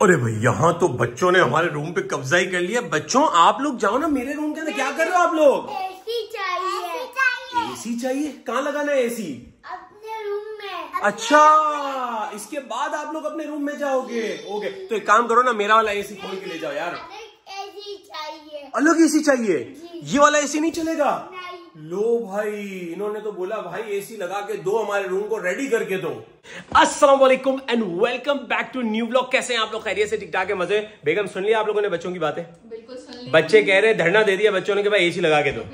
अरे भाई यहाँ तो बच्चों ने हमारे रूम पे कब्जा ही कर लिया। बच्चों आप लोग जाओ ना मेरे रूम के अंदर, क्या कर रहे हो आप लोग? एसी चाहिए। एसी चाहिए? कहाँ लगाना है एसी? अपने रूम में। अच्छा, इसके बाद आप लोग अपने रूम में जाओगे? ओके, तो एक काम करो ना, मेरा वाला एसी खोल के ले जाओ यार। एसी चाहिए। अलग एसी चाहिए? ये वाला एसी नहीं चलेगा? नहीं। लो भाई, इन्होंने तो बोला भाई एसी लगा के दो, हमारे रूम को रेडी करके दो। अस्सलाम वालेकुम and welcome back to new vlog. कैसे हैं आप लोग? खैरियत से? ठीक ठाक है? मजे? बेगम सुन लिया आप लोगों ने बच्चों की बातें? बिल्कुल सुन लिया। बच्चे कह रहे हैं, धरना दे दिया बच्चों ने कि भाई एसी लगा के दो।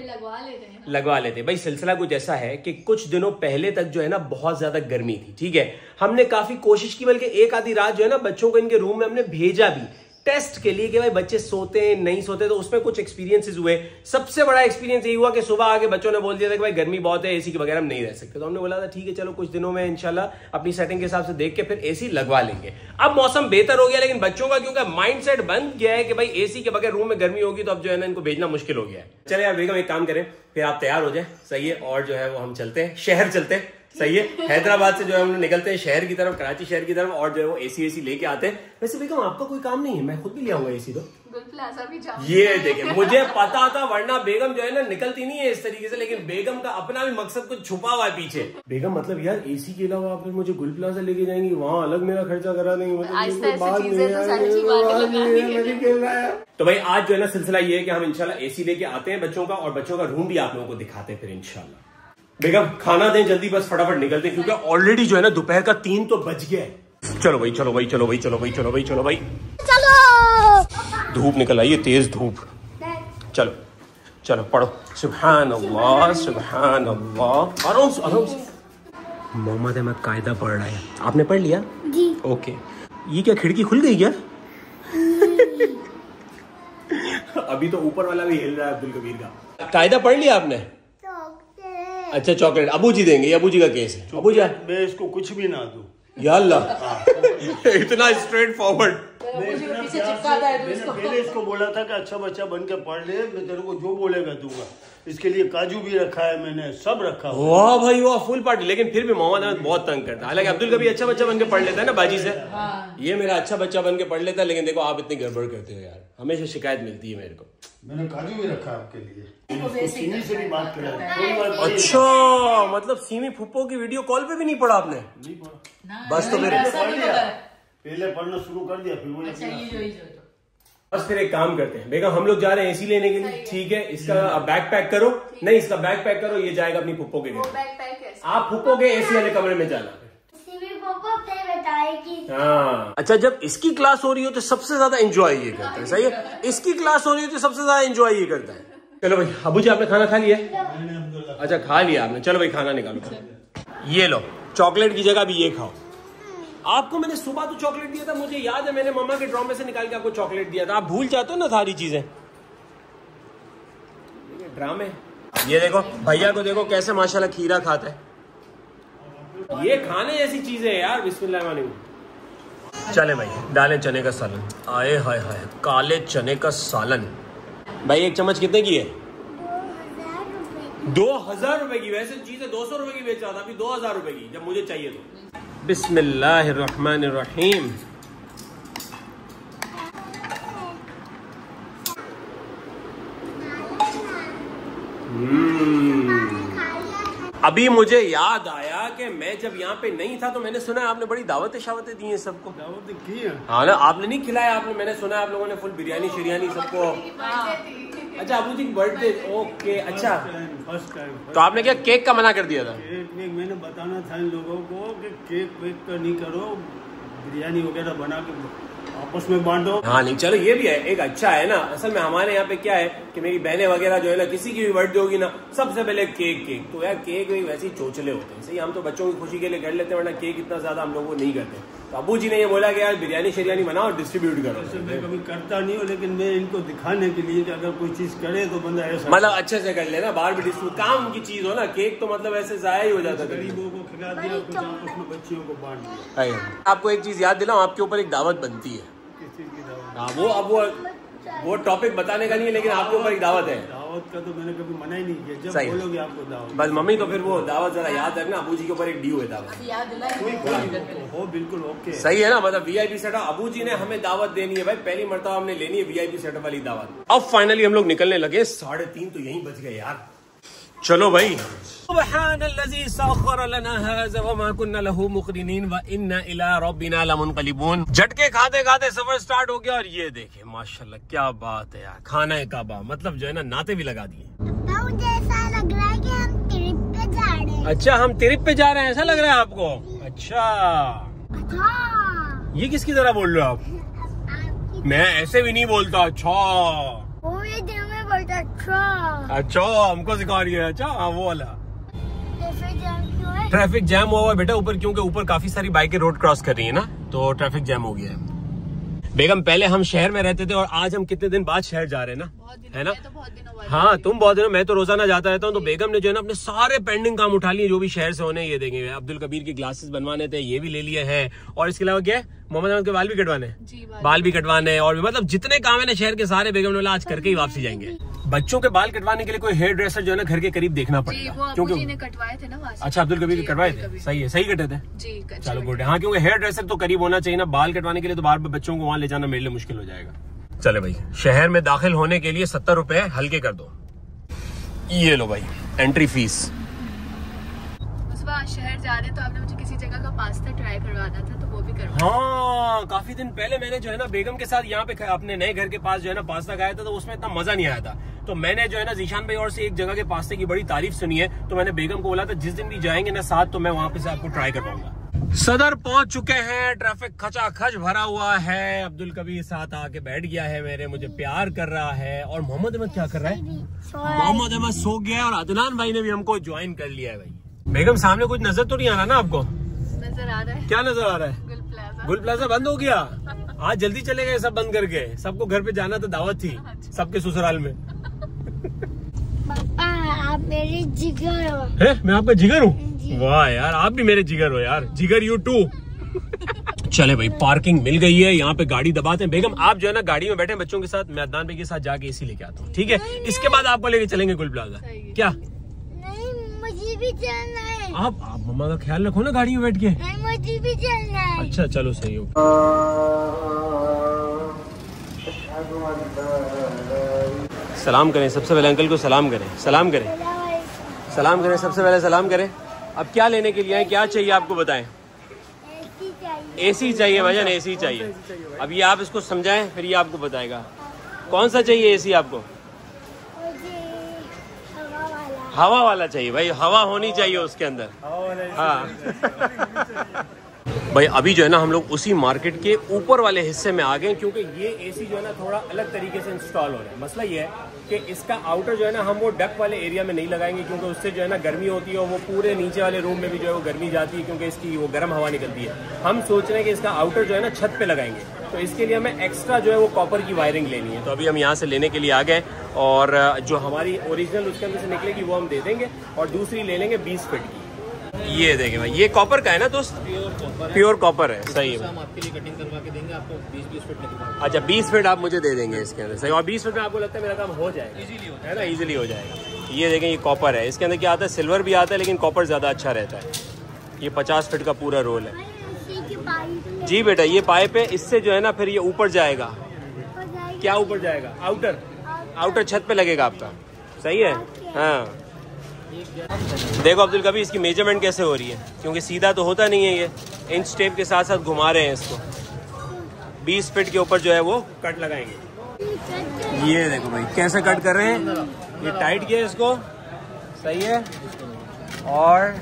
लगवा लेते भाई सिलसिला कुछ ऐसा है कि कुछ दिनों पहले तक जो है ना बहुत ज्यादा गर्मी थी, ठीक है। हमने काफी कोशिश की, बल्कि एक आधी रात जो है ना बच्चों को इनके रूम में हमने भेजा भी टेस्ट के लिए कि भाई बच्चे सोते हैं नहीं सोते, तो उसमें कुछ एक्सपीरियंसेस हुए। सबसे बड़ा एक्सपीरियंस यही हुआ कि सुबह आके बच्चों ने बोल दिया था कि भाई गर्मी बहुत है, एसी के बगैर हम नहीं रह सकते। तो हमने बोला था ठीक है चलो कुछ दिनों में इंशाल्लाह अपनी सेटिंग के हिसाब से देख के फिर एसी लगवा लेंगे। अब मौसम बेहतर हो गया, लेकिन बच्चों का क्योंकि माइंडसेट बन गया है कि भाई एसी के बगैर रूम में गर्मी होगी, तो अब जो है ना इनको भेजना मुश्किल हो गया है। चले यार बेगम एक काम करें, फिर आप तैयार हो जाए, सही है, और जो है वो हम चलते हैं शहर, चलते हैं, सही है। हैदराबाद से जो है हम निकलते हैं शहर की तरफ, कराची शहर की तरफ, और जो है वो एसी लेके आते हैं। वैसे बेगम आपका कोई काम नहीं है, मैं खुद भी ले आऊंगा एसी। तो ये देखे, मुझे पता था, वरना बेगम जो है ना निकलती नहीं है इस तरीके से, लेकिन बेगम का अपना भी मकसद कुछ छुपा हुआ है पीछे। बेगम मतलब यार एसी के अलावा आप मुझे गुल प्लाजा लेके जाएंगी, वहाँ अलग मेरा खर्चा करा देंगे, तो भाई आज जो है ना सिलसिला ये है कि हम इंशाल्लाह एसी लेके आते हैं बच्चों का, और बच्चों का रूम भी आप लोगों को दिखाते हैं फिर इंशाल्लाह। बेगम खाना दें जल्दी, बस फटाफट निकलते हैं क्योंकि ऑलरेडी जो है ना दोपहर का 3 तो बज गया है। चलो भाई चलो भाई चलो भाई चलो भाई चलो भाई चलो भाई चलो। धूप निकल आई है, तेज धूप। चलो चलो पढ़ो, सुभान अल्लाह सुभान अल्लाह, आराम से आराम से। मोहम्मद अहमद कायदा पढ़ रहा है, आपने पढ़ लिया? जी। ओके, ये क्या खिड़की खुल गई क्या? अभी तो ऊपर वाला भी हिल रहा है अब्दुल कबीर का। कायदा पढ़ लिया आपने? अच्छा चॉकलेट अबू जी देंगे, अबू जी का केस है। अबू जी मैं इसको कुछ भी ना दूं या अल्लाह। इतना स्ट्रेट फॉरवर्ड। मैंने पहले इसको बोला था कि अच्छा बच्चा बन के पढ़ ले, मैं तेरे को जो बोलेगा दूंगा। इसके लिए काजू भी रखा है मैंने, सब रखा हुआ। वाह भाई वाह, फुल पार्टी। लेकिन फिर भी मोहम्मद अहमद बहुत तंग करता है। हालांकि अब्दुल कभी अच्छा बच्चा बन के पढ़ लेता है ना बाजी से। ये मेरा अच्छा बच्चा बन के पढ़ लेता है, लेकिन देखो आप इतनी गड़बड़ करते हो यार, हमेशा शिकायत मिलती है मेरे को। मैंने काजू भी रखा आपके लिए, सीमी से भी बात करा। अच्छा मतलब सीमी फुप्पो की वीडियो कॉल पे भी नहीं पढ़ा आपने? नहीं पढ़ा, बस तो फिर पहले पढ़ना शुरू कर दिया, फिर वो बस फिर एक काम करते हैं बेगम, हम लोग जा रहे हैं एसी लेने के लिए, ठीक है। इसका बैग पैक करो, नहीं इसका बैग पैक करो, ये जाएगा अपनी फुप्पो के घर। आप फुप्पो के एसी वाले कमरे में जाना। हाँ अच्छा, जब इसकी क्लास हो रही हो तो सबसे ज्यादा एंजॉय ये करता है, सही है। इसकी क्लास हो रही हो तो सबसे ज्यादा एंजॉय ये करता है। चलो भाई अबू जी आपने खाना खा लिया? अच्छा खा लिया आपने, चलो भाई खाना निकालो। ये लो चॉकलेट की जगह भी ये खाओ। आपको मैंने सुबह तो चॉकलेट दिया था, मुझे याद है मैंने मम्मा के ड्रॉम में से निकाल के आपको चॉकलेट दिया था। आप भूल जाते हो ना सारी चीजें, ड्रामे। ये देखो भैया को देखो कैसे माशाल्लाह खीरा खाता है। ये खाने जैसी चीजें है यार। बिस्मिल्लाह। चले भाई डालें चने का सालन। आए हाय हाय, काले चने का सालन। भाई एक चम्मच कितने की है? 2000 रुपए की। वैसे चीजें 200 रुपए की बेच रहा था, अभी 2000 रुपए की जब मुझे चाहिए तो। बिस्मिल्लाहिर्रहमानिर्रहीम। अभी मुझे याद आया कि मैं जब यहाँ पे नहीं था तो मैंने सुना है आपने बड़ी दावतें शावतें दी हैं सबको। दावतें की है? हाँ ना, आपने नहीं खिलाया आपने, मैंने सुना है आप लोगों ने फुल बिरयानी शिरयानी सबको। अच्छा अबू जी की बर्थडे, ओके अच्छा। First time. तो आपने क्या केक का मना कर दिया था? केक मैंने बताना था इन लोगों को कि केक वेक का नहीं करो, बिरयानी वगैरह बना के आपस में बांटो। हाँ नहीं चलो ये भी है, एक अच्छा है ना। असल में हमारे यहाँ पे क्या है कि मेरी बहनें वगैरह जो है ना, किसी की भी बर्थडे होगी ना, सबसे पहले केक। तो यार केक वैसे ही चोचले होते हैं, सही। हम तो बच्चों की खुशी के लिए कर लेते हैं, वरना केक इतना ज्यादा हम लोग वो नहीं करते। तो अबू जी ने ये बोला कि यार बिरयानी शिरयानी बनाओ, डिस्ट्रीब्यूट करो। मैं कभी करता नहीं हूँ, लेकिन मैं इनको दिखाने के लिए कि अगर कोई चीज करे तो बंदा ऐसा मतलब अच्छे से कर लेना, बाहर भी डिस्ट्रीब्यूट काम की चीज हो ना। केक तो मतलब ऐसे जाया ही हो जाता है। गरीबों को खिला दिया, कुछ आपस में बच्चियों को बांट दिया। आपको एक चीज याद दिलाऊं, आपके ऊपर एक दावत बनती है। किस चीज की दावत? हाँ वो अब वो टॉपिक बताने का नहीं है, लेकिन आपके ऊपर एक दावत है। दावत का तो मैंने कभी मना ही नहीं किया, जब सही है। बोलोगे आपको दावत। बस मम्मी तो फिर वो दावत जरा याद रखना, अबू जी के ऊपर एक ड्यू है दावत। याद दिलाए हो बिल्कुल ओके। सही है ना, मतलब वीआईपी सेटअप अबू जी ने हमें दावत देनी है भाई, पहली मर्तबा हमने लेनी है वीआईपी सेटअप वाली दावत। अब फाइनली हम लोग निकलने लगे, 3:30 तो यहीं बज गए यार। चलो भाई, सुब्हानल्लज़ी सख़्ख़र लना हाज़ा वमा कुन्ना लहू मुक़रिनीन व इन्ना इला रब्बिना लमुनक़लिबून। झटके खाते खाते सफर स्टार्ट हो गया और ये देखे माशाल्लाह क्या बात है यार, खाना काबा मतलब जो है ना नाते भी लगा दिए। मुझे ऐसा लग रहा है कि हम ट्रिप पे जा रहे हैं। अच्छा हम ट्रिप पे जा रहे हैं, ऐसा लग रहा है आपको? अच्छा अच्छा ये किसकी तरह बोल रहे हो आप? मैं ऐसे भी नहीं बोलता। अच्छा वो ये दिल में बोलता अच्छा अच्छा हमको सिखा रही है। अच्छा हाँ वो वाला। ट्रैफिक जाम क्यों है? ट्रैफिक जैम हुआ है बेटा ऊपर, क्योंकि ऊपर काफी सारी बाइकें रोड क्रॉस कर रही है ना, तो ट्रैफिक जैम हो गया है। बेगम पहले हम शहर में रहते थे और आज हम कितने दिन बाद शहर जा रहे हैं ना, है ना? तो बहुत दिनों बाद। हाँ तुम बहुत दिनों, मैं तो रोजाना जाता रहता हूँ। तो बेगम ने जो है ना अपने सारे पेंडिंग काम उठा लिए जो भी शहर से होने। ये देखेंगे अब्दुल कबीर के ग्लासेस बनवाने थे, ये भी ले लिए हैं। और इसके अलावा क्या है, मोहम्मद अहमद के बाल भी कटवाने, बाल भी कटवाने, और भी मतलब जितने काम है ना शहर के सारे बेगम ने बोला आज करके ही वापसी जाएंगे। बच्चों के बाल कटवाने के लिए कोई हेयर ड्रेसर जो है ना घर के करीब देखना पड़ेगा, क्योंकि कटवाए थे ना वहाँ से। अच्छा अब्दुल कबीर के कटवाए थे, सही है, सही कटे थे जी। चलो गुड है। हाँ क्योंकि हेयर ड्रेसर तो करीब होना चाहिए ना, बाल कटवाने के लिए तो बार बार बच्चों को वहां ले जाना मेरे लिए मुश्किल हो जाएगा। चले भाई, शहर में दाखिल होने के लिए 70 रुपए हल्के कर दो। ये लो भाई एंट्री फीस। उस बार शहर जा रहे तो आपने मुझे किसी जगह का पास्ता ट्राई करवाना था, तो वो भी करवा। हाँ काफी दिन पहले मैंने जो है ना बेगम के साथ यहाँ पे अपने नए घर के पास जो है ना पास्ता खाया था, तो उसमें इतना मजा नहीं आया था। तो मैंने जो है ना जीशान भाई और से एक जगह के पास्ते की बड़ी तारीफ सुनी है, तो मैंने बेगम को बोला था जिस दिन भी जाएंगे ना साथ, तो मैं वहां पे से आपको ट्राई करवाऊंगा। सदर पहुंच चुके हैं, ट्रैफिक खचाखच भरा हुआ है। अब्दुल कबीर साथ आके बैठ गया है मेरे, मुझे प्यार कर रहा है। और मोहम्मद अहमद क्या कर रहा है? मोहम्मद अहमद सो गया है और अदनान भाई ने भी हमको ज्वाइन कर लिया है। भाई बेगम सामने कुछ नजर तो नहीं आ रहा ना आपको? नजर आ रहा है। क्या नजर आ रहा है? गुल प्लाजा। गुल प्लाजा बंद हो गया। आज जल्दी चले गए सब बंद करके, सबको घर पे जाना था, दावत थी सबके ससुराल में। पापा आप मेरे जिगर हो। है मैं आपका जिगर हूँ? वाह यार आप भी मेरे जिगर हो यार, जिगर यू टू। चले भाई पार्किंग मिल गई है, यहाँ पे गाड़ी दबाते हैं। बेगम आप जो है ना गाड़ी में बैठे बच्चों के साथ, मैं अदनान भाई के साथ जाके एसी लेके आता हूँ, ठीक है? इसके बाद आपको लेके चलेंगे गुल प्लाजा। क्या? नहीं मुझे भी चलना है। आप मम्मा का ख्याल रखो ना गाड़ी में बैठ के। नहीं मुझे भी चलना है। अच्छा चलो सही हो। सलाम करें सबसे पहले, अंकल को सलाम करें, सलाम करें, सलाम करें सबसे पहले, सलाम करें। अब क्या लेने के लिए आए, क्या चाहिए आपको बताएं? एसी चाहिए। एसी चाहिए भाईजान, एसी चाहिए। अब ये आप इसको समझाएं फिर ये आपको बताएगा कौन सा चाहिए एसी आपको। मुझे हवा वाला। हवा वाला चाहिए भाई, हवा होनी चाहिए उसके अंदर। हाँ भाई अभी जो है ना हम लोग उसी मार्केट के ऊपर वाले हिस्से में आ गए, क्योंकि ये एसी जो है ना थोड़ा अलग तरीके से इंस्टॉल हो रहा है। मसला ये है कि इसका आउटर जो है ना हम वो डक वाले एरिया में नहीं लगाएंगे, क्योंकि उससे जो है ना गर्मी होती है और वो पूरे नीचे वाले रूम में भी जो है वो गर्मी जाती है, क्योंकि इसकी वो गर्म हवा निकलती है। हम सोच रहे हैं कि इसका आउटर जो है ना छत पे लगाएंगे, तो इसके लिए हमें एक्स्ट्रा जो है वो कॉपर की वायरिंग लेनी है। तो अभी हम यहाँ से लेने के लिए आ गए, और जो हमारी ओरिजिनल उसके अंदर से निकलेगी वो हम दे देंगे, और दूसरी ले लेंगे 20 फीट की। ये देखें भाई, ये कॉपर का है ना दोस्त? प्योर कॉपर है, सही है। हम आपके लिए कटिंग करवा के देंगे, आपको 20-20 फीट निकलवा। अच्छा 20 फीट आप मुझे दे देंगे इसके अंदर, सही। और 20 फीट में आपको लगता है मेरा काम हो जाएगा? इजीली है ना, इजीली हो जाएगा। ये देखें ये कॉपर है, इसके अंदर क्या आता है, सिल्वर भी आता है लेकिन कॉपर ज़्यादा अच्छा रहता है। ये 50 फीट का पूरा रोल है। एसी की पाइप जी बेटा ये पाइप है, इससे जो है ना फिर ये ऊपर जाएगा। क्या ऊपर जाएगा? आउटर, आउटर छत पे लगेगा आपका, सही है। हाँ देखो अब्दुल कबीर इसकी मेजरमेंट कैसे हो रही है, क्योंकि सीधा तो होता नहीं है, ये इंच टेप के साथ साथ घुमा रहे हैं इसको। 20 फीट के ऊपर जो है वो कट लगाएंगे। ये देखो भाई कैसे कट कर रहे हैं, ये टाइट किया इसको, सही है। और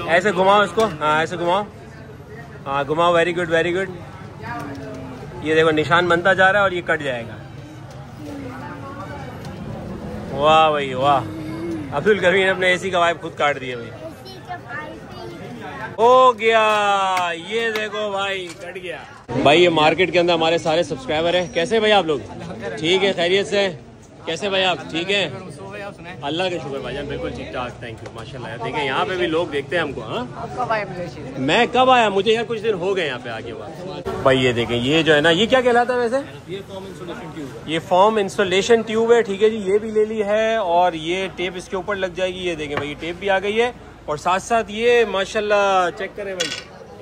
ऐसे घुमाओ इसको, हाँ ऐसे घुमाओ, हाँ घुमाओ, वेरी गुड वेरी गुड। ये देखो निशान बनता जा रहा है और ये कट जाएगा। वाह भाई वाह, अब्दुल कबीर ने अपने एसी का वाइप खुद काट दिया भाई। एसी का पाइप हो गया, ये देखो भाई कट गया। भाई ये मार्केट के अंदर हमारे सारे सब्सक्राइबर हैं। कैसे भाई आप लोग? ठीक है, खैरियत से? कैसे भाई आप? ठीक है। आप सुनाए? अल्लाह के शुक्र भाईजान, बिल्कुल ठीक ठाक, थैंक यू माशाल्लाह। यार देखें यहाँ पे भी लोग देखते हैं हमको। हाँ कब आए मलेशिया से? मैं कब आया, मुझे यार कुछ दिन हो गए यहाँ पे आगे हुआ। भाई ये देखें, ये जो है ना, ये क्या कहलाता है वैसे? ये फॉर्म इंसुलेशन ट्यूब है। ये फॉर्म इंस्टॉलेशन ट्यूब है, ठीक है जी। ये भी ले ली है और ये टेप इसके ऊपर लग जाएगी। ये देखें भाई, ये टेप भी आ गई है और साथ साथ ये माशाल्लाह चेक करें भाई,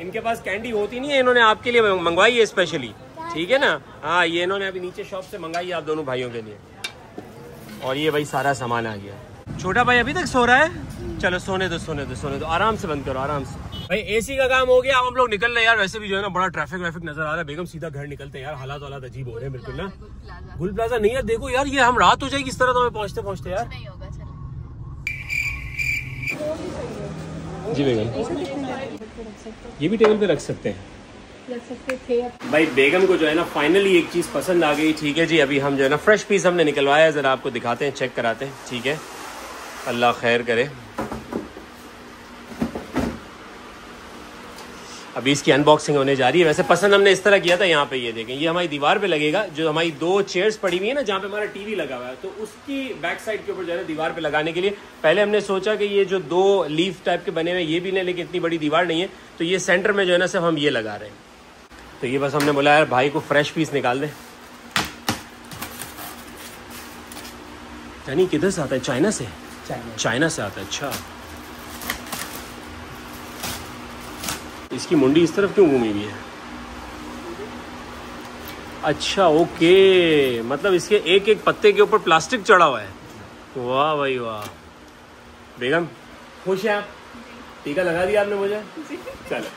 इनके पास कैंडी होती नहीं है, इन्होंने आपके लिए मंगवाई है स्पेशली, ठीक है ना। हाँ ये इन्होंने अभी नीचे शॉप से मंगाई है आप दोनों भाइयों के लिए। और ये भाई सारा सामान आ गया। छोटा भाई अभी तक सो रहा है? चलो सोने दो सोने दो सोने दो, आराम से बंद करो आराम से। भाई एसी का काम हो गया, अब हम लोग निकल रहे हैं यार। वैसे भी जो है ना बड़ा ट्रैफिक नजर आ रहा है। बेगम सीधा घर निकलते हैं यार, हालात अजीब हो रहे हैं बिल्कुल ना। गुल प्लाजा नहीं है, देखो यार ये हम रात हो जाएगी इस तरह तो हमें पहुंचते पहुंचते यार। नहीं होगा, चलो। जी बेगम, ये भी टेबल पे रख सकते हैं भाई। बेगम को जो है ना फाइनली एक चीज पसंद आ गई, ठीक है जी। अभी हम जो है ना फ्रेश पीस हमने निकलवाया है, जरा आपको दिखाते हैं, चेक कराते हैं, ठीक है। अल्लाह खैर करे। अभी इसकी अनबॉक्सिंग होने जा रही है। वैसे पसंद हमने इस तरह किया था, यहाँ पे ये देखें, ये हमारी दीवार पे लगेगा। जो हमारी 2 चेयर्स पड़ी हुई है ना, जहाँ पे हमारा टीवी लगा हुआ है, तो उसकी बैक साइड के ऊपर जो है ना दीवार पे लगाने के लिए पहले हमने सोचा कि ये जो 2 लीफ टाइप के बने हुए ये भी नहीं, लेकिन इतनी बड़ी दीवार नहीं है, तो ये सेंटर में जो है ना सिर्फ हम ये लगा रहे हैं। तो ये बस हमने बोला यार भाई को फ्रेश पीस निकाल दे। यानी किधर से आता है? चाइना से? चाइना से आता है, अच्छा। इसकी मुंडी इस तरफ क्यों घूमी हुई है? अच्छा ओके, मतलब इसके एक एक पत्ते के ऊपर प्लास्टिक चढ़ा हुआ है। वाह भाई वाह। बेगम खुश हैं आप? टीका लगा दिया आपने मुझे? चलो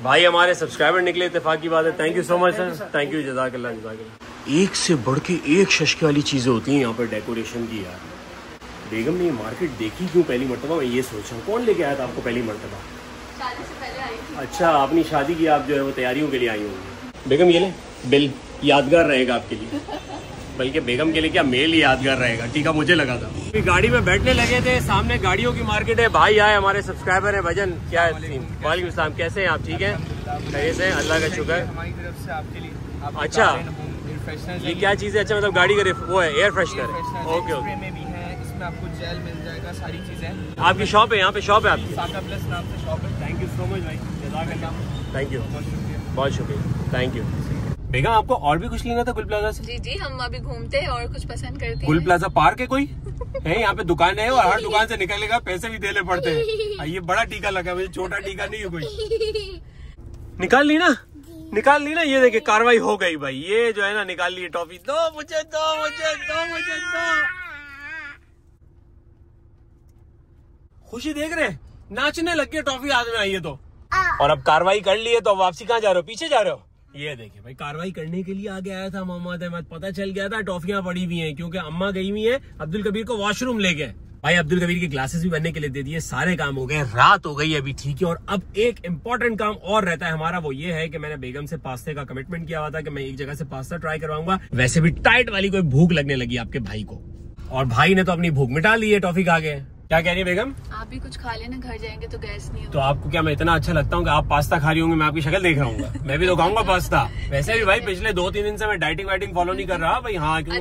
भाई हमारे सब्सक्राइबर निकले, इत्तेफाक की बात है। Thank you so much sir, thank you, जज़ाकल्लाह जज़ाकल्लाह। एक से बढ़ के एक शशके वाली चीजें होती हैं यहाँ पर डेकोरेशन की यार। बेगम ने ये मार्केट देखी क्यों पहली मरतबा? मैं ये सोच रहा हूँ, कौन लेके आया था आपको पहली मरतबा? शादी से पहले आई थी। अच्छा, अपनी शादी की आप जो है वो तैयारियों के लिए आई होंगी। बेगम ये ले बिल, यादगार रहेगा आपके लिए। बल्कि बेगम के लिए क्या, मेल ही यादगार रहेगा। टीका मुझे लगा था। अभी गाड़ी में बैठने लगे थे, सामने गाड़ियों की मार्केट है। भाई आए हमारे सब्सक्राइबर है, भजन क्या है सीन? वालेकुम सलाम, कैसे हैं आप? ठीक है, खैरियत से, अल्लाह का शुक्र। हमारी तरफ से आपके लिए अच्छा ये क्या चीज़ है? अच्छा मतलब गाड़ी का वो है एयर फ्रेशनर। ओके ओके, में भी है, इसमें आपको जेल मिल जाएगा, सारी चीजें। आपकी शॉप है यहाँ पे? शॉप है आपकी? साका प्लस नाम से शॉप है। थैंक यू सो मच भाई, जज़ाकल्लाह, थैंक यू, बहुत शुक्रिया, थैंक यू। बेगम आपको और भी कुछ लेना था गुल प्लाजा से? जी जी, हम अभी घूमते हैं और कुछ पसंद करते हैं। गुल प्लाजा पार्क है कोई है यहाँ पे? दुकान है और हर दुकान से निकलेगा, पैसे भी देने पड़ते हैं। ये बड़ा टीका लगा, मुझे छोटा टीका नहीं है कोई। निकाल ली ना, निकाल ली ना। ये देखिए कार्रवाई हो गई भाई, ये जो है ना निकाल ली टॉफी। दो मुझे, दो मुझे, दो मुझे, दो। खुशी देख रहे, नाचने लग गए टॉफी हाथ में आई है तो। और अब कार्रवाई कर ली है तो वापसी कहाँ जा रहे हो? पीछे जा रहे हो? ये देखिए भाई, कार्रवाई करने के लिए आगे आया था मोहम्मद अहमद। पता चल गया था टॉफियां पड़ी हुई हैं, क्योंकि अम्मा गई हुई है अब्दुल कबीर को वॉशरूम ले गए। भाई अब्दुल कबीर की क्लासेस भी बनने के लिए दे दिए, सारे काम हो गए, रात हो गई अभी, ठीक है। और अब एक इम्पोर्टेंट काम और रहता है हमारा, वो ये है कि मैंने बेगम से पास्ते का कमिटमेंट किया हुआ था कि मैं एक जगह से पास्ता ट्राई करवाऊंगा। वैसे भी टाइट वाली कोई भूख लगने लगी आपके भाई को, और भाई ने तो अपनी भूख मिटा ली है टॉफी खा के। क्या कह रही है बेगम? आप भी कुछ खा लेना, घर जाएंगे तो गैस नहीं होगा। तो आपको क्या मैं इतना अच्छा लगता हूँ कि आप पास्ता खा रही होंगी, मैं आपकी शक्ल देख रहा हूँ? मैं भी तो खाऊंगा पास्ता। वैसे भी भाई पिछले 2-3 दिन से मैं डाइटिंग वाइटिंग फॉलो नहीं कर रहा भाई। हाँ, क्योंकि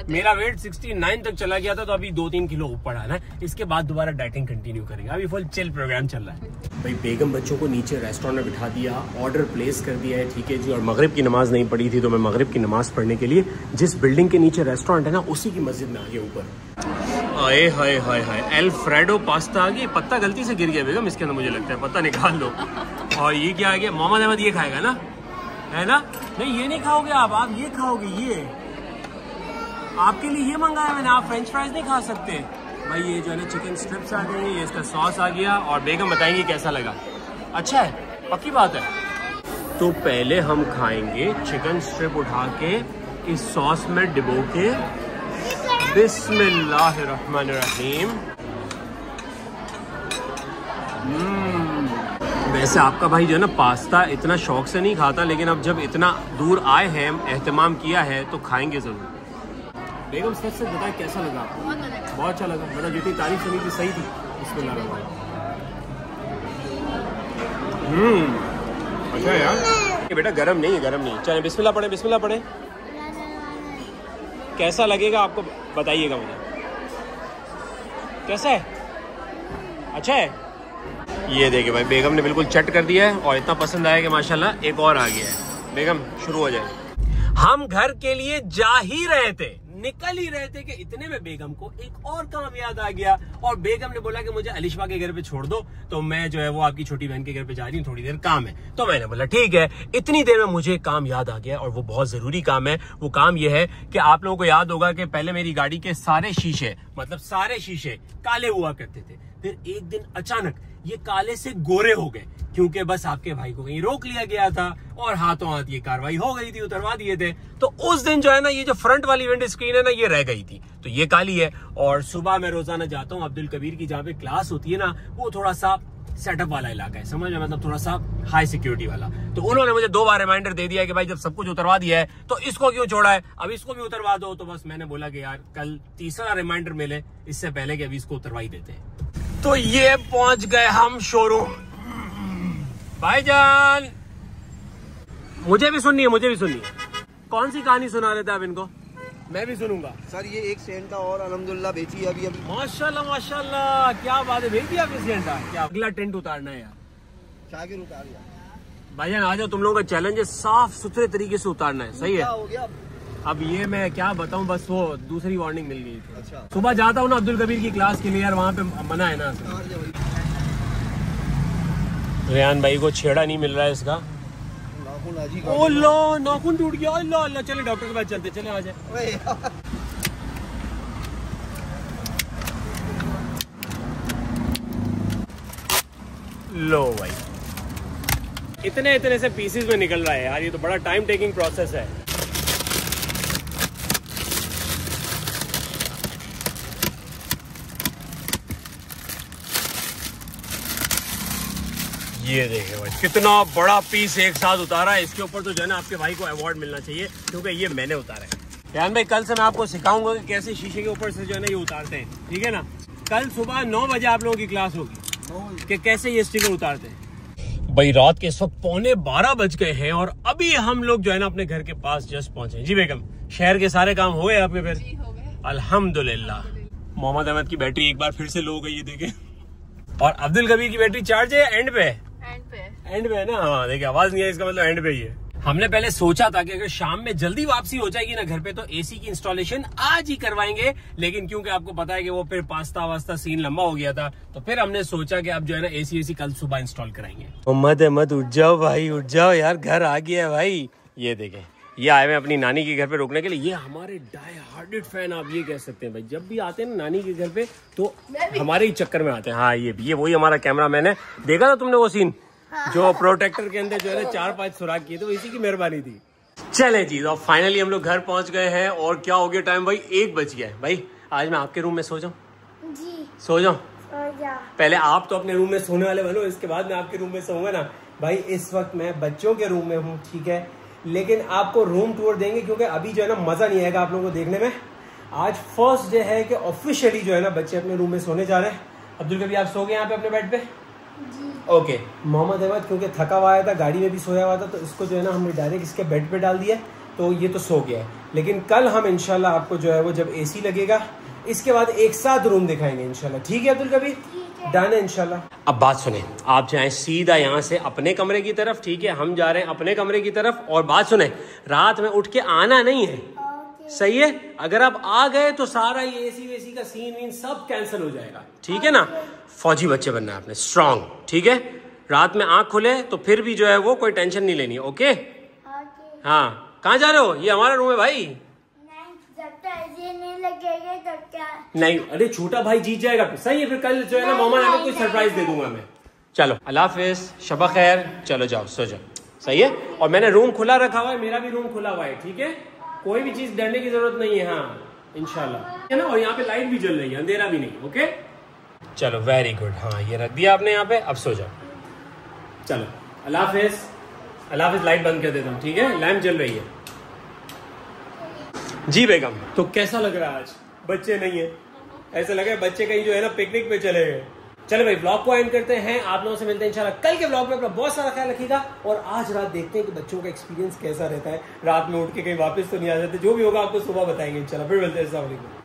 मेरा वेट 69 तक चला गया था, तो अभी 2-3 किलो ऊपर है ना। इसके बाद दोबारा डाइटिंग कंटिन्यू करेंगे। अभी फुल चिल प्रोग्राम चल रहा है भाई। बेगम बच्चों को नीचे रेस्टोरेंट में बिठा दिया, ऑर्डर प्लेस कर दिया है, ठीक है जी। और मगरिब की नमाज नहीं पढ़ी थी, तो मैं मगरिब की नमाज पढ़ने के लिए जिस बिल्डिंग के नीचे रेस्टोरेंट है ना, उसी की मस्जिद में आ गया ऊपर। हाय हाय हाय हाय, एल्फ्रेडो पास्ता आ गया। पत्ता गलती से गिर गया बेगम इसके अंदर, मुझे लगता है पत्ता निकाल लो। और ये क्या आ गया? मोहम्मद अहमद ये खाएगा ना, है ना? नहीं ये नहीं खाओगे आप ये खाओगे। ये आपके लिए ये मंगाया मैंने, आप फ्रेंच फ्राइज नहीं खा सकते भाई। ये जो है ना चिकन स्ट्रिप्स आ गई, ये इसका सॉस आ गया, और बेगम बताएंगे कैसा लगा। अच्छा है, पक्की बात है। तो पहले हम खाएंगे चिकन स्ट्रिप उठा के इस सॉस में डिबो के। बिस्मिल्लाहिर्रहमानिर्रहीम। वैसे आपका भाई जो है ना पास्ता इतना शौक से नहीं खाता, लेकिन अब जब इतना दूर आए हैं, एहतमाम किया है, तो खाएंगे जरूर। बेगम सच से बताएं कैसा लगा आपको? बहुत अच्छा लगा। मतलब जितनी तारीफ सुनी थी सही थी। बिस्मिल्लाह। अच्छा यार, बेटा गरम नहीं है, गरम नहीं। चले बिस्मिल्लाह पढ़े, बिस्मिल्लाह पढ़े। कैसा लगेगा आपको बताइएगा मुझे। कैसा है? अच्छा है? ये देखिए भाई, बेगम ने बिल्कुल चट कर दिया है और इतना पसंद आया कि माशाल्लाह एक और आ गया है। बेगम शुरू हो जाए। हम घर के लिए जा ही रहे थे, निकल ही रहे थे कि इतने में बेगम को एक और काम याद आ गया और बेगम ने बोला कि मुझे अलिशा के घर पे छोड़ दो, तो मैं जो है वो आपकी छोटी बहन के घर पे जा रही हूँ, थोड़ी देर काम है। तो मैंने बोला ठीक है। इतनी देर में मुझे काम याद आ गया और वो बहुत जरूरी काम है। वो काम ये है कि आप लोगों को याद होगा कि पहले मेरी गाड़ी के सारे शीशे, मतलब सारे शीशे काले हुआ करते थे। फिर एक दिन अचानक ये काले से गोरे हो गए, क्योंकि बस आपके भाई को कहीं रोक लिया गया था और हाथों हाथ ये कार्रवाई हो गई थी, उतरवा दिए थे। तो उस दिन जो है ना, ये जो फ्रंट वाली विंड स्क्रीन है ना, ये रह गई थी, तो ये काली है। और सुबह मैं रोजाना जाता हूँ अब्दुल कबीर की जहाँ पे क्लास होती है ना, वो थोड़ा सा सेटअप वाला इलाका है, समझ में, मतलब थोड़ा सा हाई सिक्योरिटी वाला। तो उन्होंने मुझे 2 बार रिमाइंडर दे दिया कि भाई जब सब कुछ उतरवा दिया है तो इसको क्यों छोड़ा है, अब इसको भी उतरवा दो। तो बस मैंने बोला कि यार कल तीसरा रिमाइंडर मिले इससे पहले कि अभी इसको उतरवा ही देते हैं। तो ये पहुंच गए हम शोरूम। भाईजान मुझे भी सुननी है। कौन सी कहानी सुना रहे थे आप इनको? मैं भी सुनूंगा। सर ये एक सेंटा और अल्हम्दुलिल्लाह बेची है अभी। माशाल्लाह क्या बात है, भेज दिया आपने सेंटा? क्या अगला टेंट उतारना है यार? शागिर उतार दिया भाईजान आ जाओ, तुम लोगों का चैलेंज है साफ सुथरे तरीके से उतारना है, सही है? क्या हो गया अब ये मैं क्या बताऊं, बस वो दूसरी वार्निंग मिल गई थी। अच्छा। सुबह जाता हूँ ना अब्दुल कबीर की क्लास के लिए यार, वहाँ पे मना है ना। रेहान भाई को छेड़ा नहीं मिल रहा है इसका। ओ लो नाखून टूट गया। अल्लाह अल्लाह, चले डॉक्टर के पास चलते, चले आ जाए। लो भाई, इतने से पीसेस में निकल रहा है यार, ये तो बड़ा टाइम टेकिंग प्रोसेस है। ये देखे भाई, कितना बड़ा पीस एक साथ उतारा है। इसके ऊपर तो जो है ना आपके भाई को अवार्ड मिलना चाहिए, क्योंकि ये मैंने उतारा है। यान भाई कल से मैं आपको सिखाऊंगा कि कैसे शीशे के ऊपर से जो है ना ये उतारते हैं, ठीक है ना? कल सुबह 9 बजे आप लोगों की क्लास होगी कि कैसे ये स्टिकर उतारते हैं। भाई रात के इस वक्त 11:15 बज गए हैं और अभी हम लोग जो है ना अपने घर के पास जस्ट पहुंचे। जी बेगम, शहर के सारे काम हो गए आपके? फिर अल्हम्दुलिल्लाह। मोहम्मद अहमद की बैटरी एक बार फिर से लो हो गई है, देखे। और अब्दुल कबीर की बैटरी चार्ज है, एंड पे है ना? हाँ देखिए, आवाज नहीं है, इसका मतलब एंड पे ही है। हमने पहले सोचा था कि अगर शाम में जल्दी वापसी हो जाएगी ना घर पे, तो एसी की इंस्टॉलेशन आज ही करवाएंगे, लेकिन क्योंकि आपको पता है कि वो फिर पास्ता वास्ता सीन लंबा हो गया था, तो फिर हमने सोचा कि अब जो है ना एसी कल सुबह इंस्टॉल कराएंगे। मोहम्मद उठ जाओ भाई, उठ जाओ यार, घर आ गया है भाई। ये देखें, ये आए हुए अपनी नानी के घर पे रुकने के लिए। ये हमारे डाई हार्टेड फैन आप ये कह सकते हैं भाई, जब भी आते हैं ना नानी के घर पे तो हमारे ही चक्कर में आते हैं। हाँ ये वही हमारा कैमरा मैन है, देखा था तुमने वो सीन जो प्रोटेक्टर के अंदर जो है ना 4-5 सुराख किए थे, वो इसी की मेहरबानी थी। चले जी, और फाइनली हम लोग घर पहुंच गए हैं और क्या हो गया टाइम भाई, 1 बज गया है। भाई आज मैं आपके रूम में सो जाऊं? जी सो जाऊं? पहले आप तो अपने रूम में सोने वाले बनो, इसके बाद मैं आपके रूम में सोऊंगा ना। भाई इस वक्त मैं बच्चों के रूम में हूँ, ठीक है, लेकिन आपको रूम टूर देंगे क्योंकि अभी जो है ना मजा नहीं आएगा आप लोगों को देखने में। आज फर्स्ट डे है कि ऑफिशियली जो है ना बच्चे अपने रूम में सोने जा रहे हैं। अब्दुल कबीर आप सो गए यहाँ पे अपने बेड पे? ओके। मोहम्मद अहमद क्योंकि थका हुआ आया था, गाड़ी में भी सोया हुआ था, तो इसको जो है ना हमने डायरेक्ट इसके बेड पे डाल दिया, तो ये तो सो गया है। लेकिन कल हम इंशाल्लाह आपको जो है वो जब एसी लगेगा इसके बाद एक साथ रूम दिखाएंगे इंशाल्लाह, ठीक है अब्दुल कबीर? डन है इंशाल्लाह। अब बात सुने, आप जाएं सीधा यहाँ से अपने कमरे की तरफ, ठीक है, हम जा रहे हैं अपने कमरे की तरफ। और बात सुने, रात में उठ के आना नहीं है, सही है? अगर आप आ गए तो सारा ये एसी वेसी का सीन वीन सब कैंसिल हो जाएगा, ठीक है ना? फौजी बच्चे बनना है आपने, स्ट्रांग, ठीक है? रात में आंख खुले तो फिर भी जो है वो कोई टेंशन नहीं लेनी, ओके? हाँ, कहाँ जा रहे हो? ये हमारा रूम है भाई। नहीं लगेगा तो क्या? नहीं, अरे छोटा भाई जीत जाएगा, सही है? फिर कल जो है ना मोहम्मद अहमद को सरप्राइज दे दूंगा मैं। चलो अल्लाह हाफिज, शबा खैर, चलो जाओ सो जाओ, सही है? और मैंने रूम खुला रखा हुआ है, मेरा भी रूम खुला हुआ है, ठीक है? कोई भी चीज डरने की जरूरत नहीं है, हाँ इंशाल्लाह, है ना? और यहाँ पे लाइट भी जल रही है, अंधेरा भी नहीं, ओके? चलो वेरी गुड। हाँ ये रख दिया आपने यहाँ पे, अब सो जाओ। चलो अल्लाह हाफिज, अल्लाह हाफिज। लाइट बंद कर देता हूँ, ठीक है? लैंप जल रही है। जी बेगम, तो कैसा लग रहा है आज? बच्चे नहीं है, ऐसा लगा है बच्चे कहीं जो है ना पिकनिक पे चले गए। चलो भाई व्लॉग को एंड करते हैं, आप लोगों से मिलते हैं इंशाल्लाह कल के व्लॉग में। अपना बहुत सारा ख्याल रखिएगा और आज रात देखते हैं कि बच्चों का एक्सपीरियंस कैसा रहता है, रात में उठ के कहीं वापस तो नहीं आ जाते। जो भी होगा आपको सुबह बताएंगे इंशाल्लाह। फिर मिलते हैं, अस्सलाम वालेकुम।